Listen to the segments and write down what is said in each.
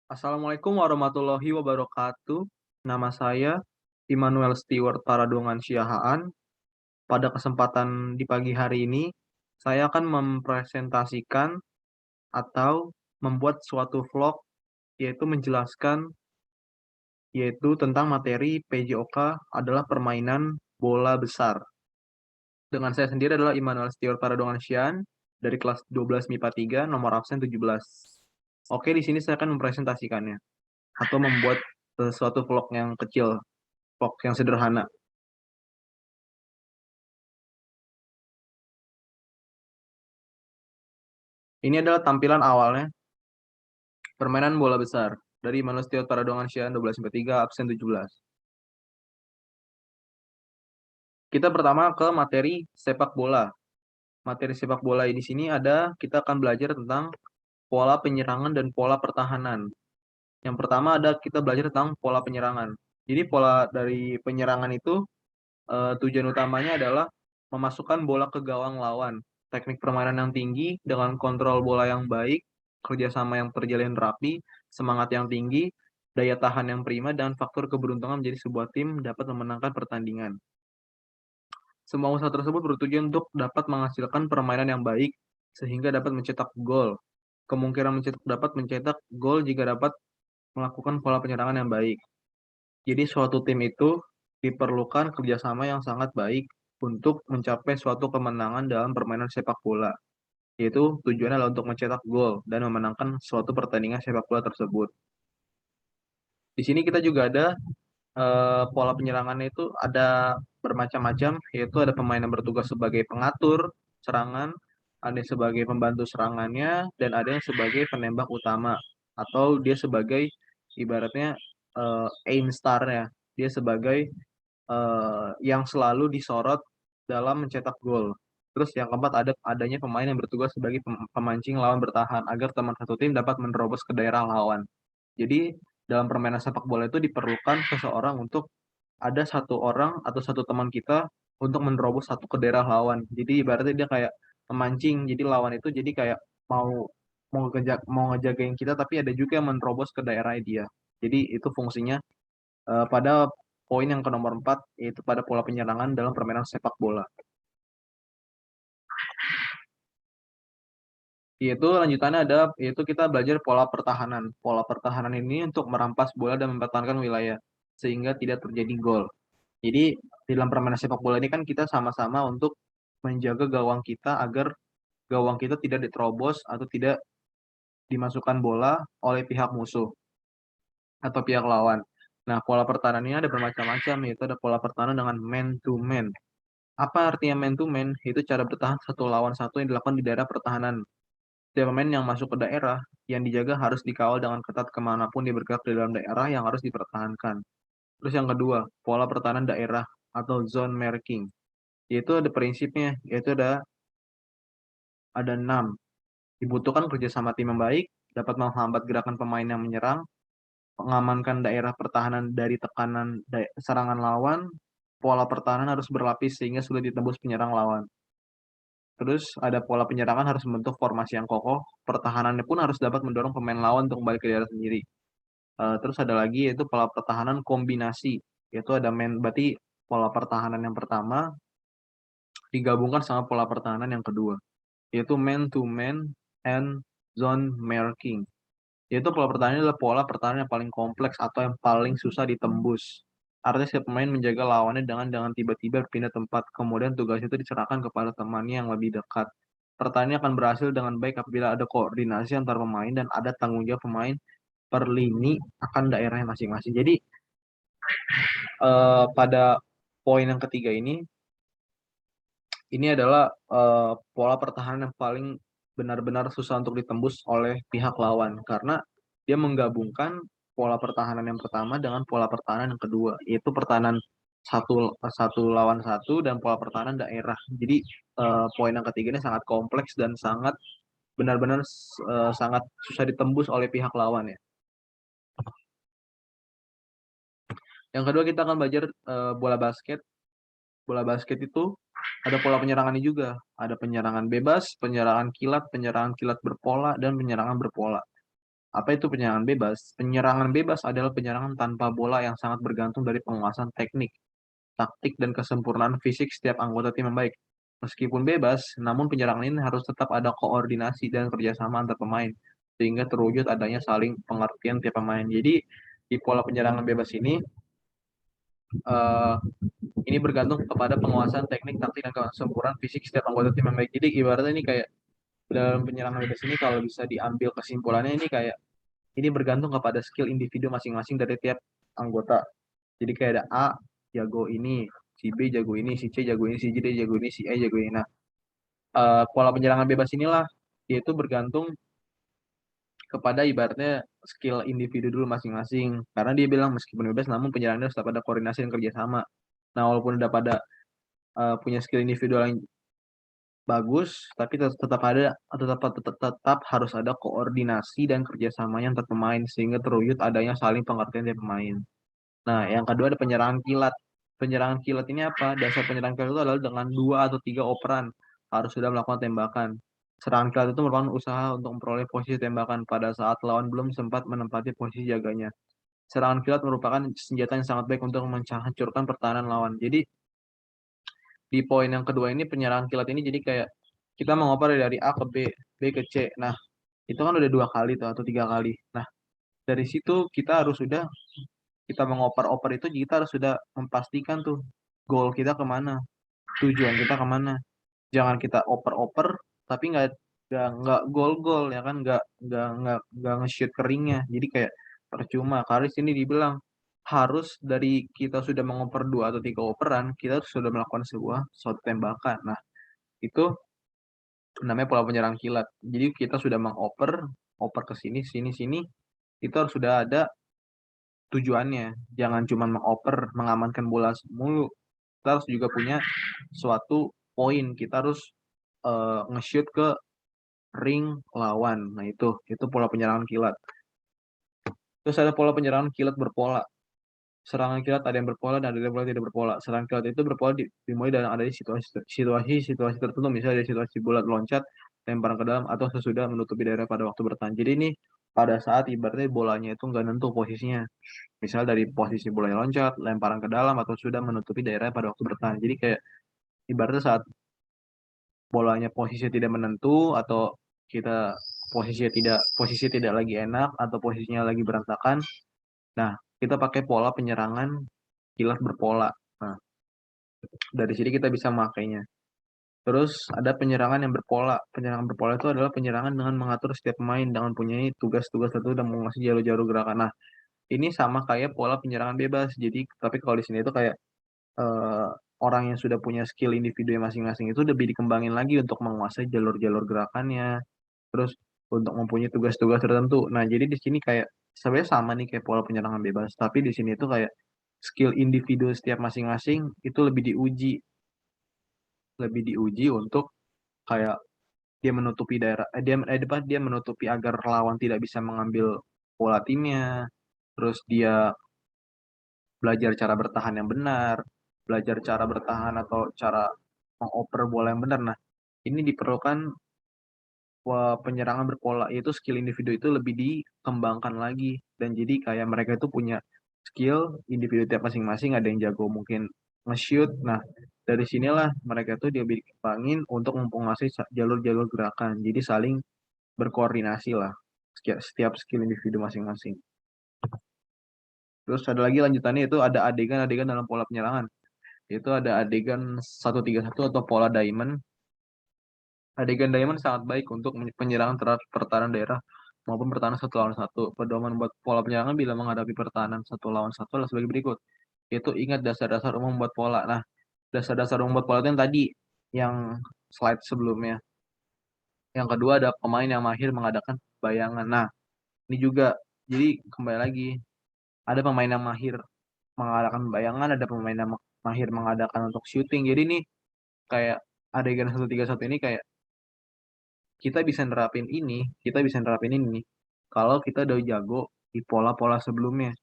Assalamualaikum warahmatullahi wabarakatuh. Nama saya Immanuel Stewart Paradongan Siahaan. Pada kesempatan di pagi hari ini, saya akan mempresentasikan atau membuat suatu vlog yaitu menjelaskan tentang materi PJOK adalah permainan bola besar. Dengan saya sendiri adalah Immanuel Stewart Paradongan Siahaan dari kelas 12 MIPA 3 nomor absen 17. Oke, di sini saya akan mempresentasikannya atau membuat suatu vlog yang kecil, vlog yang sederhana. Ini adalah tampilan awalnya permainan bola besar dari Manustiot Paradongan Sian 12-3 absen 17. Kita pertama ke materi sepak bola. Materi sepak bola di sini kita akan belajar tentang pola penyerangan dan pola pertahanan. Yang pertama kita belajar tentang pola penyerangan. Jadi pola dari penyerangan itu tujuan utamanya adalah memasukkan bola ke gawang lawan. Teknik permainan yang tinggi dengan kontrol bola yang baik, kerjasama yang terjalin rapi, semangat yang tinggi, daya tahan yang prima, dan faktor keberuntungan menjadi sebuah tim dapat memenangkan pertandingan. Semua usaha tersebut bertujuan untuk dapat menghasilkan permainan yang baik sehingga dapat mencetak gol. Kemungkinan dapat mencetak gol jika dapat melakukan pola penyerangan yang baik. Jadi suatu tim itu diperlukan kerjasama yang sangat baik untuk mencapai suatu kemenangan dalam permainan sepak bola. Yaitu tujuannya adalah untuk mencetak gol dan memenangkan suatu pertandingan sepak bola tersebut. Di sini kita juga ada pola penyerangannya itu ada bermacam-macam, yaitu ada pemain yang bertugas sebagai pengatur serangan, ada yang sebagai pembantu serangannya, dan ada yang sebagai penembak utama atau dia sebagai ibaratnya aim star-nya. Dia sebagai yang selalu disorot dalam mencetak gol. Terus yang keempat adanya pemain yang bertugas sebagai pemancing lawan bertahan agar teman satu tim dapat menerobos ke daerah lawan. Jadi dalam permainan sepak bola itu diperlukan seseorang untuk ada satu orang atau satu teman kita untuk menerobos satu ke daerah lawan. Jadi ibaratnya dia kayak memancing. Jadi lawan itu jadi kayak mau mau ngejagain kita tapi ada juga yang menerobos ke daerah dia. Jadi itu fungsinya pada poin yang ke nomor 4 yaitu pada pola penyerangan dalam permainan sepak bola. Yaitu kita belajar pola pertahanan. Pola pertahanan ini untuk merampas bola dan mempertahankan wilayah sehingga tidak terjadi gol. Jadi di dalam permainan sepak bola ini kan kita sama-sama untuk menjaga gawang kita agar gawang kita tidak diterobos atau tidak dimasukkan bola oleh pihak musuh atau pihak lawan. Nah, pola pertahanan ini ada bermacam-macam, yaitu ada pola pertahanan dengan man to man. Apa artinya man to man? Itu cara bertahan satu lawan satu yang dilakukan di daerah pertahanan. Setiap pemain yang masuk ke daerah yang dijaga harus dikawal dengan ketat kemanapun dia bergerak di dalam daerah yang harus dipertahankan. Terus yang kedua, pola pertahanan daerah atau zone marking. Yaitu ada prinsipnya, yaitu ada 6. Dibutuhkan kerjasama tim yang baik, dapat menghambat gerakan pemain yang menyerang, mengamankan daerah pertahanan dari tekanan serangan lawan, pola pertahanan harus berlapis sehingga sulit ditembus penyerang lawan. Terus ada pola penyerangan harus membentuk formasi yang kokoh, pertahanannya pun harus dapat mendorong pemain lawan untuk kembali ke daerah sendiri. Terus ada lagi yaitu pola pertahanan kombinasi, yaitu berarti pola pertahanan yang pertama digabungkan sama pola pertahanan yang kedua, yaitu man to man and zone marking. Yaitu pola pertahanan adalah pola pertahanan yang paling kompleks atau yang paling susah ditembus. Artinya setiap pemain menjaga lawannya dengan tiba-tiba berpindah tempat, kemudian tugas itu diserahkan kepada temannya yang lebih dekat. Pertandingan akan berhasil dengan baik apabila ada koordinasi antar pemain dan ada tanggung jawab pemain per lini akan daerahnya masing-masing. Jadi pada poin yang ketiga ini adalah pola pertahanan yang paling benar-benar susah untuk ditembus oleh pihak lawan karena dia menggabungkan pola pertahanan yang pertama dengan pola pertahanan yang kedua, yaitu pertahanan satu satu lawan satu dan pola pertahanan daerah. Jadi poin yang ketiga ini sangat kompleks dan sangat benar-benar sangat susah ditembus oleh pihak lawan ya. Yang kedua kita akan belajar bola basket. Bola basket itu ada pola penyerangannya juga. Ada penyerangan bebas, penyerangan kilat berpola, dan penyerangan berpola. Apa itu penyerangan bebas? Penyerangan bebas adalah penyerangan tanpa bola yang sangat bergantung dari penguasaan teknik, taktik, dan kesempurnaan fisik setiap anggota tim yang baik. Meskipun bebas, namun penyerangan ini harus tetap ada koordinasi dan kerjasama antar pemain, sehingga terwujud adanya saling pengertian tiap pemain. Jadi, di pola penyerangan bebas eh, ini bergantung kepada penguasaan teknik, taktik, dan kesempurnaan fisik setiap anggota tim yang baik. Jadi, ibaratnya ini kayak dalam penyerangan bebas ini kalau bisa diambil kesimpulannya ini kayak ini bergantung kepada skill individu masing-masing dari tiap anggota. Jadi kayak ada A jago ini, si B jago ini, si C jago ini, si D jago ini, si E jago ini. Nah, pola penyerangan bebas inilah yaitu bergantung kepada ibaratnya skill individu dulu masing-masing. Karena dia bilang meskipun bebas, namun penyerangannya harus tetap ada koordinasi dan kerjasama. Nah, walaupun udah pada punya skill individual yang bagus, tapi tetap ada tetap harus ada koordinasi dan kerjasamanya antar pemain sehingga terwujud adanya saling pengertian dari pemain. Nah, yang kedua ada penyerangan kilat. Penyerangan kilat ini apa? Dasar penyerangan kilat itu adalah dengan 2 atau 3 operan harus sudah melakukan tembakan. Serangan kilat itu merupakan usaha untuk memperoleh posisi tembakan pada saat lawan belum sempat menempati posisi jaganya. Serangan kilat merupakan senjata yang sangat baik untuk menghancurkan pertahanan lawan. Jadi di poin yang kedua ini penyerangan kilat ini jadi kayak kita mengoper dari A ke B, B ke C. Nah, itu kan udah 2 kali tuh atau 3 kali. Nah, dari situ kita harus sudah kita mengoper-oper itu kita harus sudah memastikan tuh goal kita kemana, tujuan kita kemana. Jangan kita oper-oper tapi nggak gol-gol ya kan nggak nge-shoot keringnya. Jadi kayak percuma. Karena di sini dibilang harus dari kita sudah mengoper 2 atau 3 operan, kita sudah melakukan sebuah suatu tembakan. Nah, itu namanya pola penyerang kilat. Jadi kita sudah mengoper, oper ke sini, sini, sini, itu harus sudah ada tujuannya. Jangan cuma mengoper, mengamankan bola mulu. Kita harus juga punya suatu poin. Kita harus nge-shoot ke ring lawan. Nah, itu pola penyerangan kilat. Terus ada pola penyerangan kilat berpola. Serangan kilat ada yang berpola dan ada yang tidak berpola. Serangan kilat itu berpola dimulai dari ada situasi tertentu, misalnya dari situasi bola loncat, lemparan ke dalam, atau sesudah menutupi daerah pada waktu bertahan. Jadi ini pada saat ibaratnya bolanya itu nggak nentu posisinya. Misal dari posisi bola yang loncat, lemparan ke dalam, atau sudah menutupi daerah pada waktu bertahan. Jadi kayak ibaratnya saat bolanya posisi tidak menentu atau kita posisi tidak lagi enak atau posisinya lagi berantakan. Nah, kita pakai pola penyerangan kilat berpola. Nah, dari sini kita bisa memakainya. Terus ada penyerangan yang berpola. Penyerangan berpola itu adalah penyerangan dengan mengatur setiap pemain dengan punya tugas-tugas tertentu dan menguasai jalur-jalur gerakan. Nah, ini sama kayak pola penyerangan bebas. Jadi, tapi kalau di sini itu kayak eh, orang yang sudah punya skill individu masing-masing itu lebih dikembangin lagi untuk menguasai jalur-jalur gerakannya. Terus untuk mempunyai tugas-tugas tertentu. Nah, jadi di sini kayak sebenarnya sama nih kayak pola penyerangan bebas, tapi di sini itu kayak skill individu setiap masing-masing itu lebih diuji untuk kayak dia menutupi daerah, dia menutupi agar lawan tidak bisa mengambil bola timnya. Terus dia belajar cara bertahan yang benar, belajar cara bertahan atau cara mengoper bola yang benar. Nah, ini diperlukan penyerangan berpola, yaitu skill individu itu lebih dikembangkan lagi dan jadi kayak mereka itu punya skill individu tiap masing-masing, ada yang jago mungkin nge-shoot. Nah, dari sinilah mereka tuh dia dikembangin untuk menguasai jalur-jalur gerakan, jadi saling berkoordinasi lah setiap skill individu masing-masing. Terus ada lagi lanjutannya itu ada adegan-adegan dalam pola penyerangan. Itu ada adegan 1-3-1 atau pola diamond. Adegan diamond sangat baik untuk penyerangan terhadap pertahanan daerah maupun pertahanan 1 lawan 1. Pedoman buat pola penyerangan bila menghadapi pertahanan 1 lawan 1 adalah sebagai berikut. Yaitu ingat dasar-dasar umum buat pola. Nah, dasar-dasar umum buat pola itu yang tadi, yang slide sebelumnya. Yang kedua ada pemain yang mahir mengadakan bayangan. Nah, ini juga, jadi kembali lagi, ada pemain yang mahir mengadakan bayangan, ada pemain yang mahir mengadakan untuk shooting. Jadi ini kayak adegan 1-3-1 ini kayak kita bisa nerapin ini kalau kita udah jago di pola-pola sebelumnya,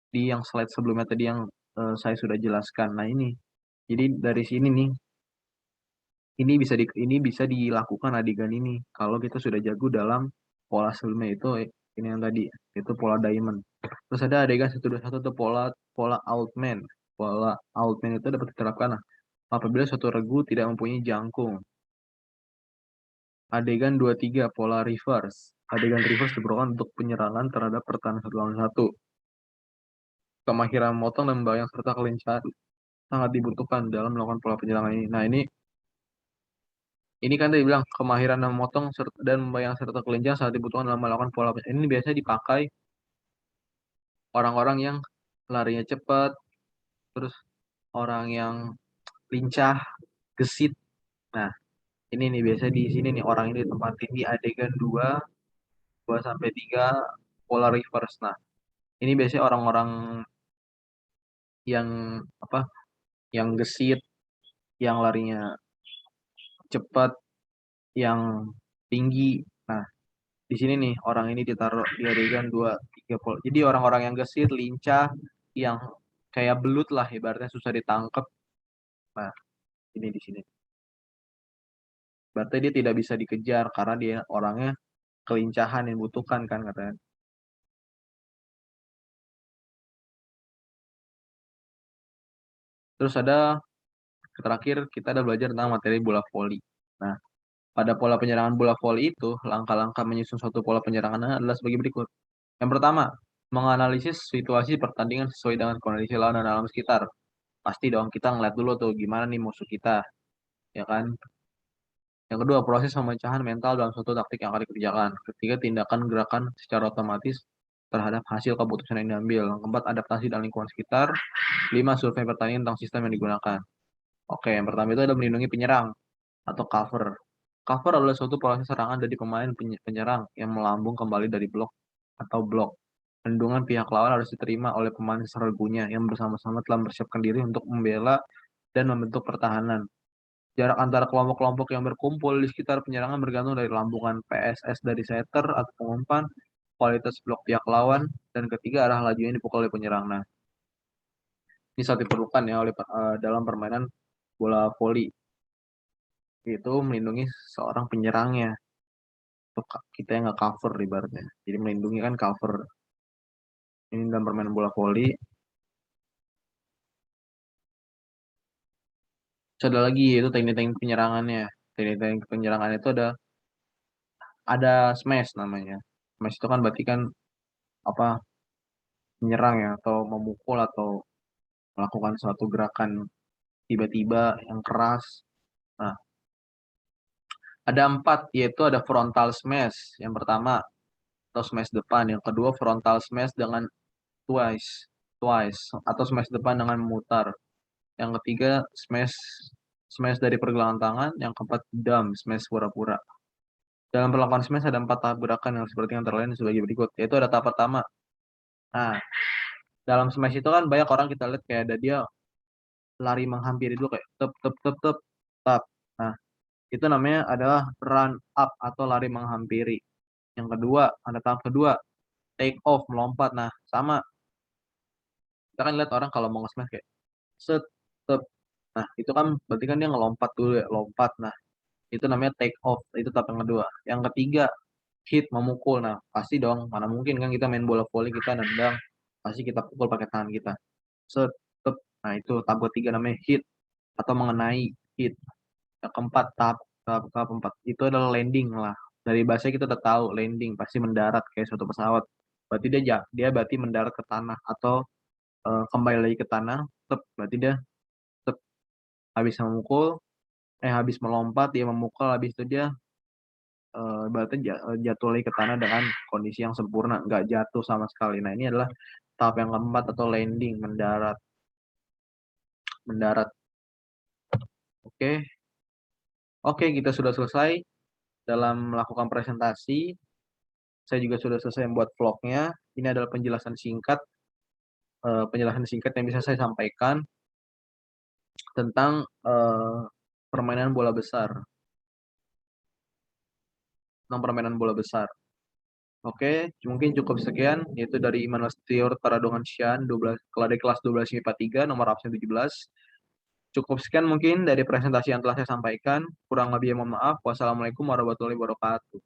di yang slide sebelumnya tadi yang saya sudah jelaskan. Nah, ini. Jadi dari sini nih, ini bisa dilakukan adegan ini kalau kita sudah jago dalam pola sebelumnya itu, ini yang tadi, itu pola diamond. Terus ada adegan 121 itu pola Altman. Pola Altman itu dapat diterapkan apabila suatu regu tidak mempunyai jangkung. Adegan 23 pola reverse. Adegan reverse diperlukan untuk penyerangan terhadap pertahanan satu lawan satu. Kemahiran memotong dan membayang serta kelincahan sangat dibutuhkan dalam melakukan pola penyerangan ini. Nah, ini kan tadi bilang kemahiran memotong dan membayang serta kelincahan sangat dibutuhkan dalam melakukan pola penyerangan. Ini biasanya dipakai orang-orang yang larinya cepat, terus orang yang lincah, gesit. Nah, ini nih biasanya di sini nih orang ini ditempatin di adegan 2 sampai 3 pola reverse. Nah, ini biasanya orang-orang yang apa? Yang gesit, yang larinya cepat, yang tinggi. Nah, di sini nih orang ini ditaruh di adegan 2 3 pola. Jadi orang-orang yang gesit, lincah, yang kayak belut lah ibaratnya susah ditangkap. Nah, ini di sini. Berarti dia tidak bisa dikejar karena dia orangnya kelincahan yang dibutuhkan kan katanya. Terus ada terakhir kita ada belajar tentang materi bola voli. Nah, pada pola penyerangan bola voli itu, langkah-langkah menyusun suatu pola penyerangan adalah sebagai berikut. Yang pertama, menganalisis situasi pertandingan sesuai dengan kondisi lawan dan alam sekitar. Pasti dong kita ngeliat dulu tuh gimana nih musuh kita, ya kan? Yang kedua, proses pemecahan mental dalam suatu taktik yang akan dikerjakan. Ketiga, tindakan gerakan secara otomatis terhadap hasil keputusan yang diambil. Yang keempat, adaptasi dan lingkungan sekitar. 5, survei pertandingan tentang sistem yang digunakan. Oke, yang pertama itu ada melindungi penyerang atau cover. Cover adalah suatu proses serangan dari pemain penyerang yang melambung kembali dari blok atau blok. Perlindungan pihak lawan harus diterima oleh pemain sergunya yang bersama-sama telah mempersiapkan diri untuk membela dan membentuk pertahanan. Jarak antara kelompok-kelompok yang berkumpul di sekitar penyerangan bergantung dari lambungan PSS dari setter atau pengumpan, kualitas blok pihak lawan, dan ketiga arah laju yang dipukul oleh penyerang. Nah, ini sangat diperlukan ya oleh dalam permainan bola voli, yaitu melindungi seorang penyerangnya. Untuk kita yang nggak cover ibaratnya. Jadi melindungi kan cover. Ini dalam permainan bola voli. Terus ada lagi yaitu teknik-teknik penyerangannya. Teknik-teknik penyerangan itu ada smash namanya. Smash itu kan berarti kan apa menyerang ya atau memukul atau melakukan suatu gerakan tiba-tiba yang keras. Nah, ada 4 yaitu ada frontal smash yang pertama atau smash depan, yang kedua frontal smash dengan twice twice atau smash depan dengan memutar, yang ketiga smash smash dari pergelangan tangan, yang keempat dump smash pura-pura. Dalam perlakuan smash ada 4 tahap gerakan yang seperti antara lain sebagai berikut, yaitu ada tahap pertama. Nah, dalam smash itu kan banyak orang kita lihat kayak ada dia lari menghampiri dulu kayak tep tep tep tep tap. Nah, itu namanya adalah run up atau lari menghampiri. Yang kedua, ada tahap kedua, take off, melompat. Nah, sama. Kita kan lihat orang kalau mau nge-smash kayak set, tep. Nah, itu kan berarti kan dia ngelompat dulu ya, lompat. Nah, itu namanya take off. Itu tahap yang kedua. Yang ketiga, hit, memukul. Nah, pasti dong. Mana mungkin kan kita main bola voli, kita nendang. Pasti kita pukul pakai tangan kita. Set, tep. Nah, itu tahap ketiga namanya hit atau mengenai, hit. Yang keempat, tahap keempat itu adalah landing lah. Dari bahasa kita udah tahu landing pasti mendarat kayak suatu pesawat. Berarti dia berarti mendarat ke tanah atau kembali lagi ke tanah. Berarti dia tep, habis memukul, habis melompat dia memukul, habis itu dia berarti jatuh lagi ke tanah dengan kondisi yang sempurna, nggak jatuh sama sekali. Nah, ini adalah tahap yang keempat atau landing, mendarat. Mendarat. Oke. Oke, kita sudah selesai dalam melakukan presentasi. Saya juga sudah selesai membuat vlognya. Ini adalah penjelasan singkat yang bisa saya sampaikan tentang permainan bola besar. Tentang permainan bola besar. Oke, mungkin cukup sekian, yaitu dari Immanuel Stior Taradongan Sian, 12, kelas 12 IPA 3, nomor absen 17. Cukup sekian mungkin dari presentasi yang telah saya sampaikan. Kurang lebih mohon maaf. Wassalamualaikum warahmatullahi wabarakatuh.